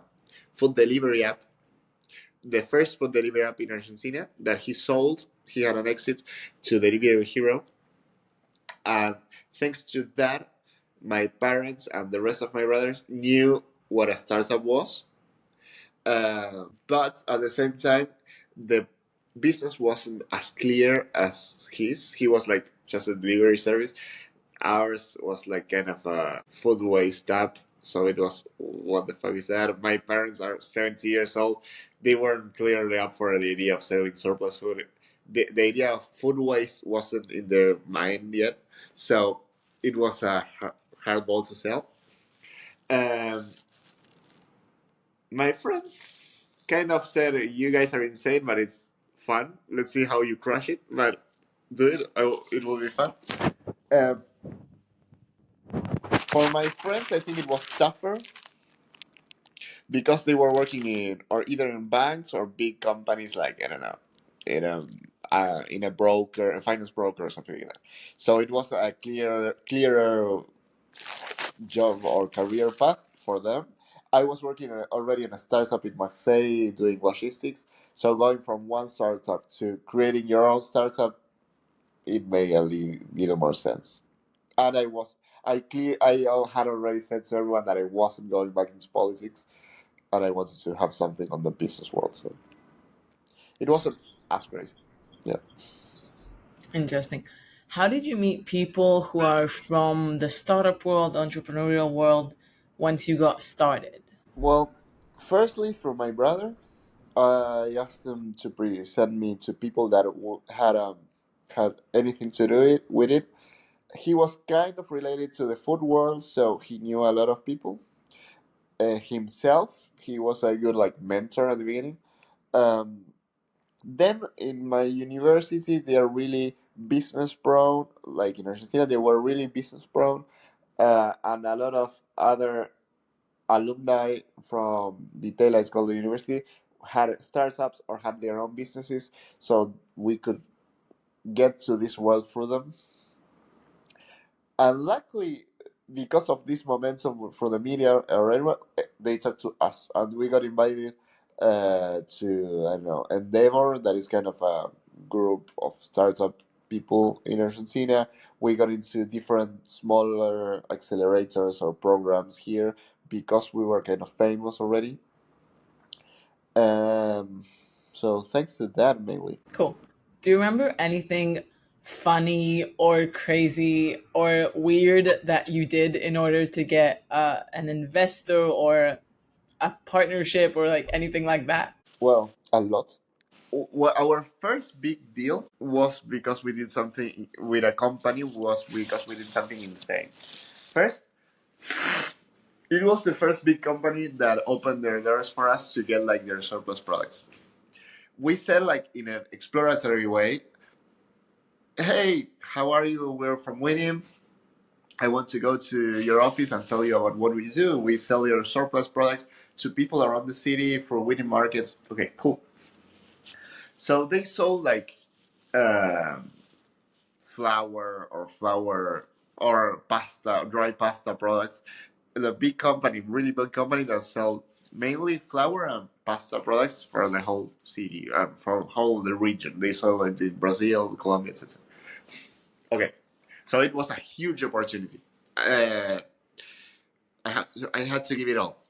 Speaker 2: food delivery app, the first food delivery app in Argentina that he sold. He had an exit to Delivery Hero, and thanks to that, my parents and the rest of my brothers knew what a startup was. But at the same time, the business wasn't as clear as his. He was like just a delivery service. Ours was like kind of a food waste app. So it was, what the fuck is that? My parents are 70 years old. They weren't clearly up for the idea of selling surplus food. The idea of food waste wasn't in their mind yet. So it was a hard ball to sell. Um, my friends kind of said, "You guys are insane, but it's fun. Let's see how you crush it. But do it. It will be fun." Um, for my friends, I think it was tougher because they were working in or either in banks or big companies like, I don't know, in a broker, a finance broker or something like that. So it was a clearer job or career path for them. I was working already in a startup in Marseille doing logistics. So going from one startup to creating your own startup, it made a little more sense. And I had already said to everyone that I wasn't going back into politics, and I wanted to have something on the business world. So it wasn't as crazy. Yeah.
Speaker 3: Interesting. How did you meet people who are from the startup world, entrepreneurial world, once you got started?
Speaker 2: Well, firstly, through my brother, I asked them to send me to people that had anything to do it with it. He was kind of related to the food world, so he knew a lot of people. Himself, he was a good like mentor at the beginning. Um, then in my university, they are really business prone. Like in Argentina, they were really business prone, and a lot of other alumni from the Tela School University had startups or had their own businesses, so we could get to this world through them. And luckily, because of this momentum for the media or anyone, they talked to us, and we got invited to, I don't know, Endeavor, that is kind of a group of startup people in Argentina. We got into different smaller accelerators or programs here because we were kind of famous already. Um, so thanks to that mainly.
Speaker 3: Cool. Do you remember anything funny or crazy or weird that you did in order to get an investor or a partnership or like anything like that?
Speaker 2: Well, a lot. Well, our first big deal was because we did something with a company, was because we did something insane. First, it was the first big company that opened their doors for us to get like their surplus products. We said like in an exploratory way, "Hey, how are you? We're from WINIM. I want to go to your office and tell you about what we do. We sell your surplus products to people around the city for WINIM markets." Okay, cool. So they sold like um, flour or pasta, dry pasta products. The big company, really big company that sell mainly flour and pasta products for the whole city and for whole the region. They sell it in Brazil, Colombia, etc. Okay, so it was a huge opportunity. Uh, I had to give it all.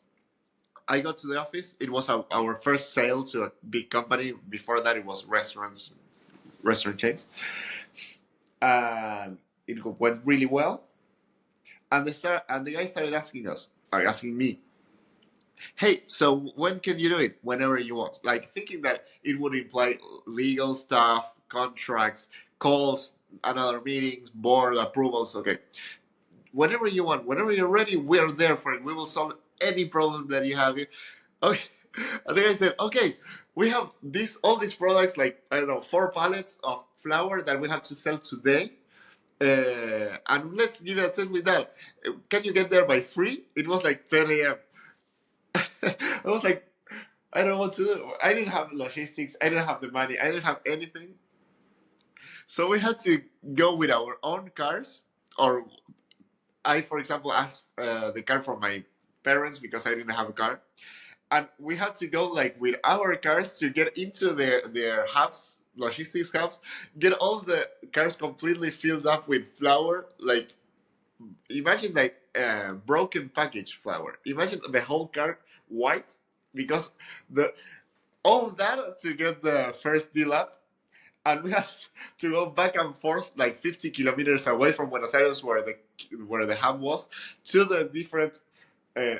Speaker 2: I got to the office. It was our first sale to a big company. Before that, it was restaurant chains, and it went really well. And the guy started asking me, "Hey, so when can you do it? Whenever you want." Like thinking that it would imply legal stuff, contracts, calls, another meetings, board approvals. Okay, whenever you want, whenever you're ready, we're there for it. We will solve any problem that you have. Okay, And then I said, okay, we have all these products, like, I don't know, 4 pallets of flour that we have to sell today. And let's give it a test with that. Can you get there by 3? It was like 10 a.m. I was like, I don't know what to do. I didn't have logistics. I didn't have the money. I didn't have anything. So we had to go with our own cars. Or I, for example, asked the car from my parents because I didn't have a car. And we had to go like with our cars to get into their hubs, logistics hubs, get all the cars completely filled up with flour. Like, imagine like broken package flour. Imagine the whole car white because the all that to get the first deal up, and we have to go back and forth like 50 kilometers away from Buenos Aires, where the hub was, to the different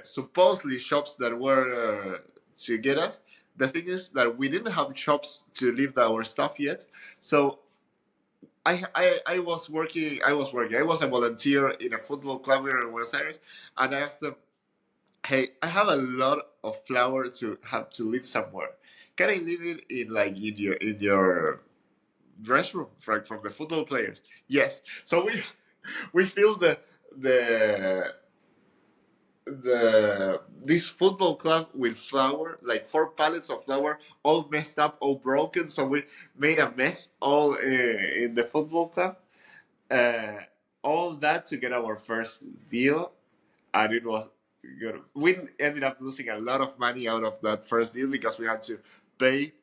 Speaker 2: supposedly shops that were to get us. The thing is that we didn't have shops to leave our stuff yet, so I was working. I was a volunteer in a football club here in Buenos Aires, and I asked them, "Hey, I have a lot of flour to have to leave somewhere. Can I leave it in your dress room from the football players?" Yes. So we filled the this football club with flour, like 4 pallets of flour, all messed up, all broken. So we made a mess all in the football club. Uh, all that to get our first deal, and it was good. We ended up losing a lot of money out of that first deal because we had to pay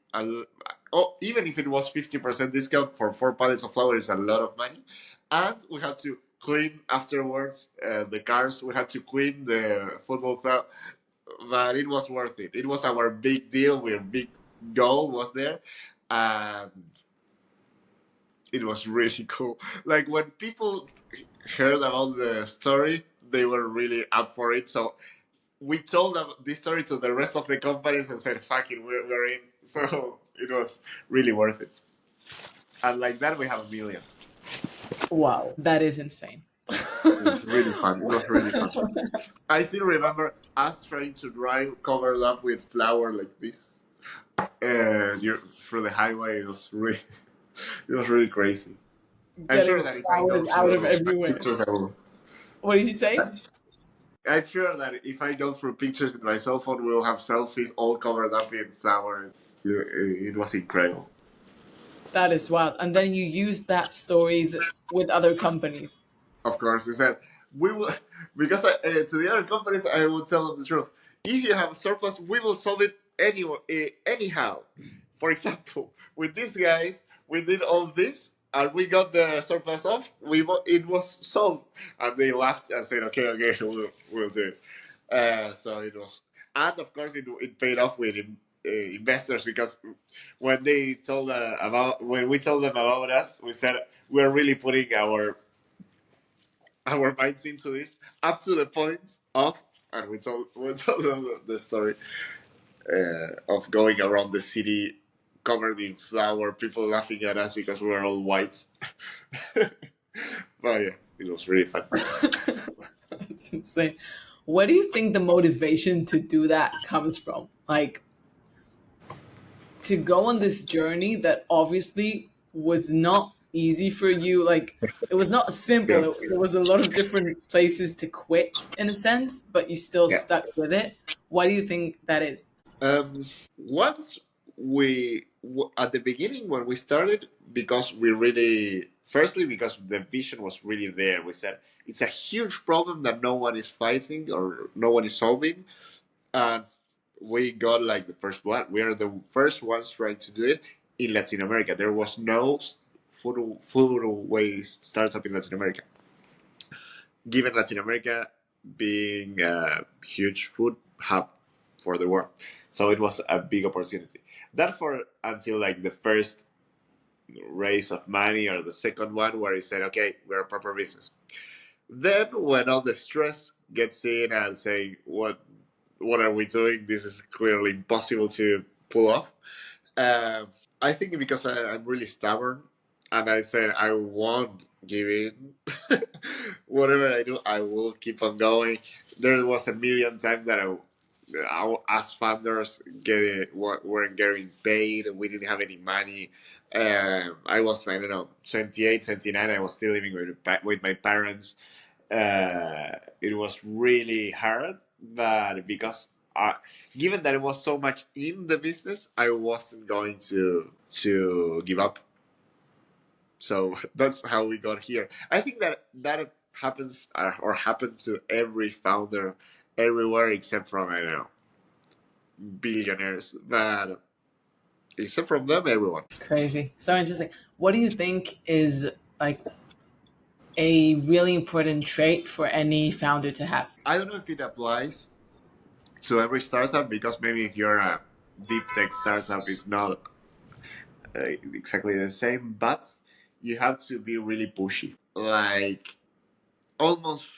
Speaker 2: even if it was 50% discount for 4 pallets of flour is a lot of money, and we had to clean afterwards the cars. We had to clean the football club, but it was worth it. It was our big deal. Our big goal was there, and it was really cool. Like when people heard about the story, they were really up for it. So we told them this story to the rest of the companies and said, "Fuck it, we're in." So it was really worth it. And like that, we have a million.
Speaker 3: Wow, that is insane.
Speaker 2: It was really fun. It was really fun. I still remember us trying to drive covered up with flour like this through the highway. It was really crazy. I'm sure
Speaker 3: Getting
Speaker 2: that if I go
Speaker 3: flowers out
Speaker 2: through
Speaker 3: of everywhere.
Speaker 2: pictures, I will.
Speaker 3: What did you say?
Speaker 2: I'm sure that if I go through pictures with my cell phone, we'll have selfies all covered up in flour. It was incredible.
Speaker 3: That is wild. And then you use that stories with other companies.
Speaker 2: Of course, we said we will because to the other companies I will tell them the truth. If you have surplus, we will solve it anyhow. For example, with these guys, we did all this and we got the surplus off. It was sold, and they laughed and said, "Okay, okay, we'll do it." So it was, and of course, it paid off with investors because when we told them about us, we said we're really putting our minds into this up to the point of, and we told them the story of going around the city covered in flour, people laughing at us because we were all white. But yeah, it was really fun.
Speaker 3: That's insane. Where do you think the motivation to do that comes from? Like, to go on this journey that obviously was not easy for you. Like, it was not simple.
Speaker 2: Yeah,
Speaker 3: There was a lot of different places to quit in a sense, but you still
Speaker 2: yeah.
Speaker 3: stuck with it. Why do you think that is?
Speaker 2: Once at the beginning when we started, because we really, firstly because the vision was really there. We said it's a huge problem that no one is fighting or no one is solving, and we got like the first one. We are the first ones trying to do it in Latin America. There was no food waste startup in Latin America. Given Latin America being a huge food hub for the world, so it was a big opportunity. That for until like the first raise of money or the second one where he said, "Okay, we're a proper business." Then when all the stress gets in and saying, what are we doing? This is clearly impossible to pull off. Um, I think because I'm really stubborn, and I said I won't give in. Whatever I do, I will keep on going. There was a million times that as founders weren't getting paid. We didn't have any money. I was, I don't know, 28, 29. I was still living with my parents. It was really hard, but because given that it was so much in the business, I wasn't going to give up. So that's how we got here. I think that happens or happened to every founder everywhere except from, I don't know, billionaires, but except from them, everyone.
Speaker 3: Crazy. So interesting. What do you think is like a really important trait for any founder to have?
Speaker 2: I don't know if it applies to every startup, because maybe if you're a deep tech startup, it's not exactly the same, but you have to be really pushy. Like almost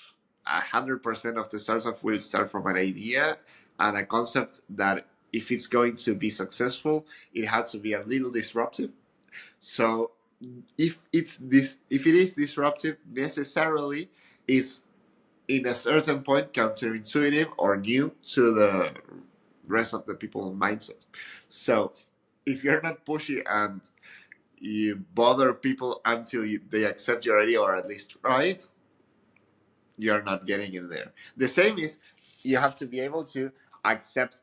Speaker 2: 100% of the startup will start from an idea and a concept that, if it's going to be successful, it has to be a little disruptive. So if it is disruptive, necessarily is in a certain point counterintuitive or new to the rest of the people's mindset. So if you're not pushy and you bother people until they accept your idea or at least try it, you're not getting in there. The same is, you have to be able to accept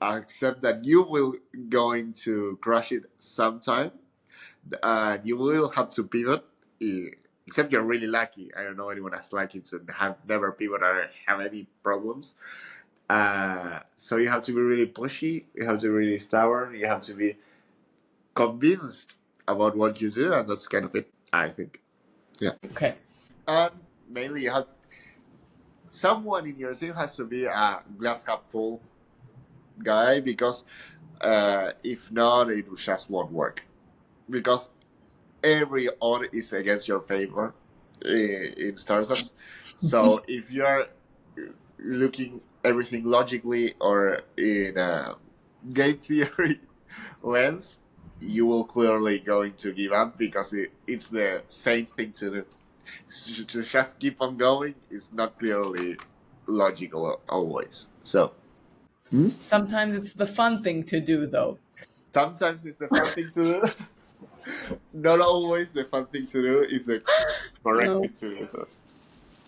Speaker 2: that you will going to crush it sometime. You will have to pivot. Except you're really lucky. I don't know anyone that's lucky to have never pivot or have any problems. So you have to be really pushy. You have to be really stubborn. You have to be convinced about what you do, and that's kind of it, I think. Yeah.
Speaker 3: Okay.
Speaker 2: And mainly, you have someone in your team has to be a glass half full guy, because if not, it just won't work. Because every odd is against your favor in startups. So if you're looking everything logically or in a game theory lens, you will clearly going to give up, because it's the same thing to do. To just keep on going is not clearly logical always. So
Speaker 3: Sometimes it's the fun thing to do, though.
Speaker 2: sometimes it's the fun thing to do. Not always the fun thing to do is the correct
Speaker 3: No.
Speaker 2: thing to do.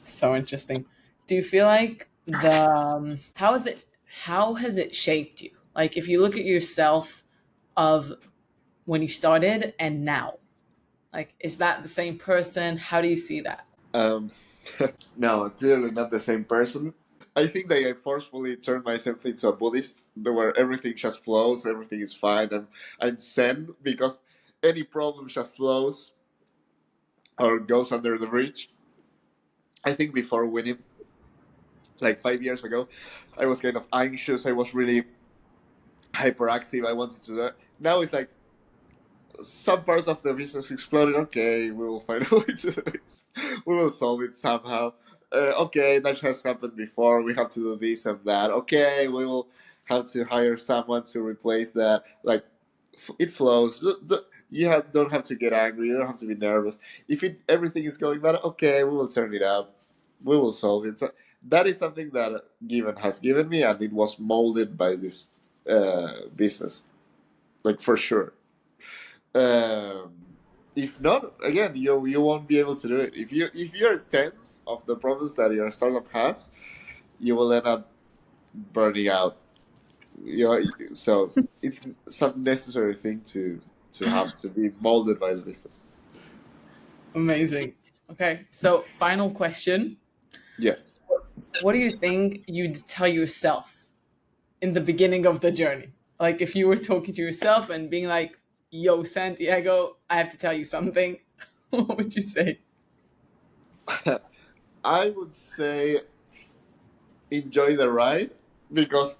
Speaker 3: So interesting. Do you feel like how has it shaped you? Like if you look at yourself of when you started and now, like is that the same person? How do you see that?
Speaker 2: Um, no, clearly not the same person. I think that I forcefully turned myself into a Buddhist, where everything just flows, everything is fine, and I'm Zen, because any problem just flows or goes under the bridge. I think before WINIM, like 5 years ago, I was kind of anxious. I was really hyperactive. I wanted to do that. Now it's like some parts of the business exploded. Okay, we will find a way to do it. We will solve it somehow. Okay, that has happened before. We have to do this and that. Okay, we will have to hire someone to replace that. Like, it flows. Don't have to get angry. You don't have to be nervous. If everything is going bad, okay, we will turn it up. We will solve it. So that is something that Given has given me, and it was molded by this business, like for sure. Um, if not, again, you won't be able to do it. If you're tense of the problems that your startup has, you will end up burning out. You know, so it's some necessary thing to have to be molded by the business.
Speaker 3: Amazing. Okay. So final question.
Speaker 2: Yes.
Speaker 3: What do you think you'd tell yourself in the beginning of the journey? Like if you were talking to yourself and being like, yo, Santiago, I have to tell you something. What would you say?
Speaker 2: I would say enjoy the ride, because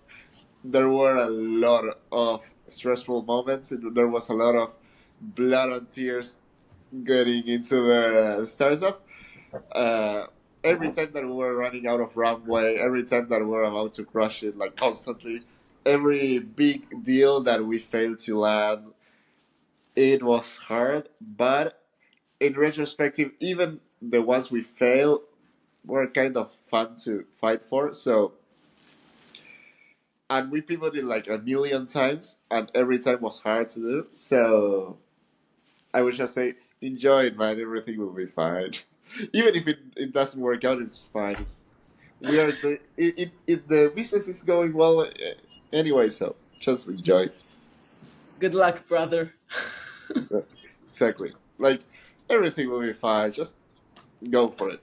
Speaker 2: there were a lot of stressful moments. There was a lot of blood and tears getting into the startup. Uh, every time that we were running out of runway, every time that we were about to crush it, like constantly, every big deal that we failed to land, it was hard. But in retrospective, even the ones we failed were kind of fun to fight for. So and we pivoted like a million times, and every time was hard to do. So I would just say, enjoy it, man. Everything will be fine. Even if it doesn't work out, it's fine. We are the if the business is going well anyway, so just enjoy.
Speaker 3: Good luck, brother.
Speaker 2: Exactly. Like everything will be fine. Just go for it.